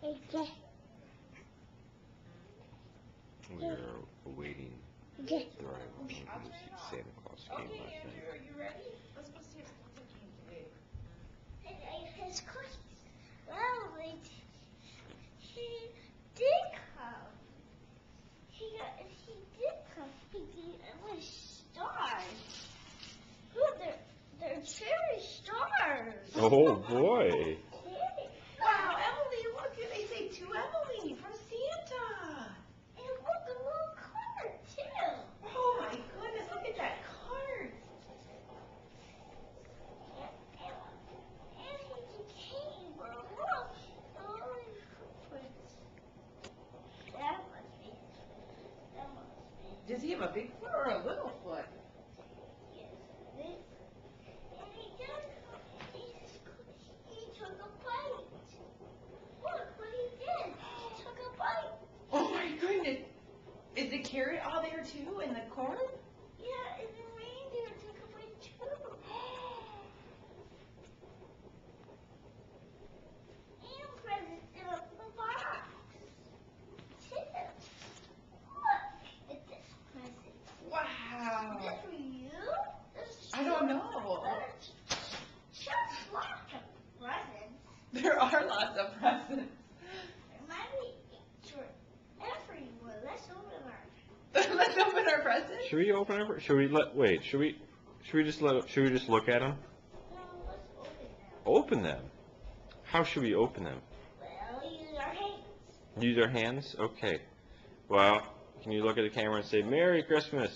Okay. We're awaiting the arrival of Santa Claus came Okay, last Andrew, night. are you ready? Let's go see if Santa came today. His Christmas. Well, he did come. He did come. It was stars. Look, they're cherry stars. Oh boy! Wow, Emily, look, they say to Emily from Santa. And look, a little card too. Oh my goodness, look at that card. And he came. Look, oh, that must be. That must be. Does he have a big foot or a little foot? Yes, this. And he does. He took a bite. Look what he did. He took a bite. Oh my goodness. Is the carrot all there too in the corn? Yeah, and the reindeer took a bite too. And presents in a box. Too. Look at this present. Wow. Is this for you? This I don't know. Just lots of presents. There are lots of presents. There might be for everyone. Let's open our. Let's open our presents. Should we open it? Should we wait? Should we just look at them? No, let's open them. Open them. How should we open them? Well, use our hands. Use our hands? Okay. Well, can you look at the camera and say Merry Christmas?